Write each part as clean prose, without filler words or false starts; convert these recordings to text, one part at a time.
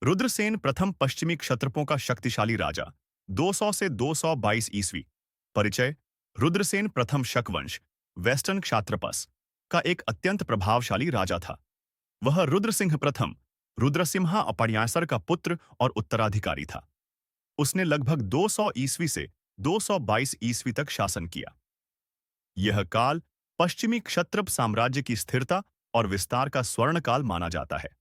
रुद्रसेन प्रथम पश्चिमी क्षत्रपों का शक्तिशाली राजा 200 से 222 ईस्वी। परिचय। रुद्रसेन प्रथम शक वंश वेस्टर्न क्षात्रपस का एक अत्यंत प्रभावशाली राजा था। वह रुद्रसिंह प्रथम रुद्रसिम्हा अपण्यासर का पुत्र और उत्तराधिकारी था। उसने लगभग 200 ईस्वी से 222 ईस्वी तक शासन किया। यह काल पश्चिमी क्षत्रप साम्राज्य की स्थिरता और विस्तार का स्वर्ण काल माना जाता है।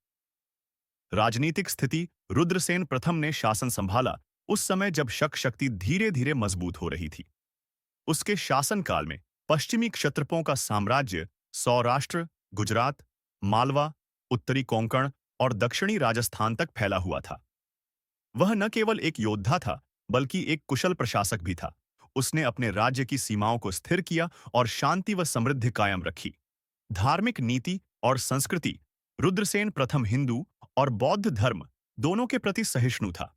राजनीतिक स्थिति। रुद्रसेन प्रथम ने शासन संभाला उस समय जब शक शक्ति धीरे धीरे मजबूत हो रही थी। उसके शासनकाल में पश्चिमी क्षत्रपों का साम्राज्य सौराष्ट्र, गुजरात, मालवा, उत्तरी कोंकण और दक्षिणी राजस्थान तक फैला हुआ था। वह न केवल एक योद्धा था बल्कि एक कुशल प्रशासक भी था। उसने अपने राज्य की सीमाओं को स्थिर किया और शांति व समृद्धि कायम रखी। धार्मिक नीति और संस्कृति। रुद्रसेन प्रथम हिंदू और बौद्ध धर्म दोनों के प्रति सहिष्णु था।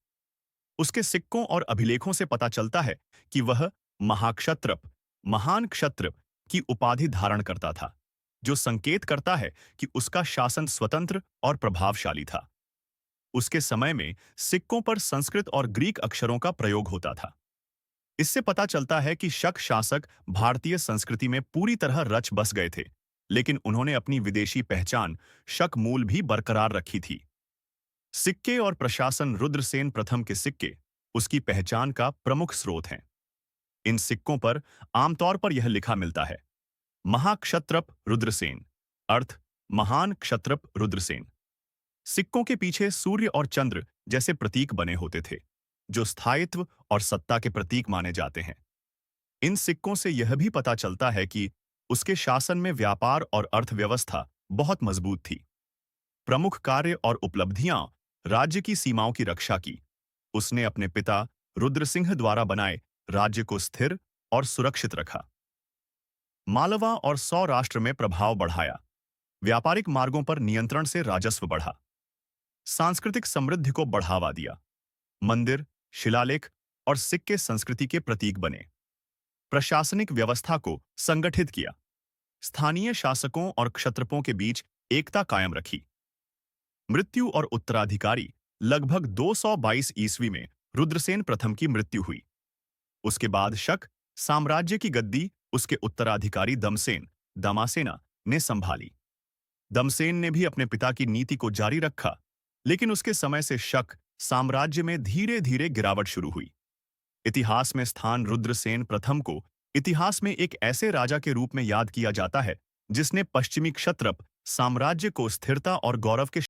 उसके सिक्कों और अभिलेखों से पता चलता है कि वह महाक्षत्रप, महान क्षत्र की उपाधि धारण करता था, जो संकेत करता है कि उसका शासन स्वतंत्र और प्रभावशाली था। उसके समय में सिक्कों पर संस्कृत और ग्रीक अक्षरों का प्रयोग होता था। इससे पता चलता है कि शक शासक भारतीय संस्कृति में पूरी तरह रच बस गए थे, लेकिन उन्होंने अपनी विदेशी पहचान शक मूल भी बरकरार रखी थी। सिक्के और प्रशासन। रुद्रसेन प्रथम के सिक्के उसकी पहचान का प्रमुख स्रोत हैं। इन सिक्कों पर आमतौर पर यह लिखा मिलता है, महाक्षत्रप रुद्रसेन, अर्थ महान क्षत्रप रुद्रसेन। सिक्कों के पीछे सूर्य और चंद्र जैसे प्रतीक बने होते थे, जो स्थायित्व और सत्ता के प्रतीक माने जाते हैं। इन सिक्कों से यह भी पता चलता है कि उसके शासन में व्यापार और अर्थव्यवस्था बहुत मजबूत थी। प्रमुख कार्य और उपलब्धियां। राज्य की सीमाओं की रक्षा की। उसने अपने पिता रुद्रसिंह द्वारा बनाए राज्य को स्थिर और सुरक्षित रखा। मालवा और सौराष्ट्र में प्रभाव बढ़ाया। व्यापारिक मार्गों पर नियंत्रण से राजस्व बढ़ा। सांस्कृतिक समृद्धि को बढ़ावा दिया। मंदिर, शिलालेख और सिक्के संस्कृति के प्रतीक बने। प्रशासनिक व्यवस्था को संगठित किया। स्थानीय शासकों और क्षत्रपों के बीच एकता कायम रखी। मृत्यु और उत्तराधिकारी। लगभग 222 ईस्वी में रुद्रसेन प्रथम की मृत्यु हुई। उसके बाद शक साम्राज्य की गद्दी उसके उत्तराधिकारी दमसेन दमासेना ने संभाली। दमसेन ने भी अपने पिता की नीति को जारी रखा, लेकिन उसके समय से शक साम्राज्य में धीरे धीरे गिरावट शुरू हुई। इतिहास में स्थान। रुद्रसेन प्रथम को इतिहास में एक ऐसे राजा के रूप में याद किया जाता है जिसने पश्चिमी क्षत्रप साम्राज्य को स्थिरता और गौरव के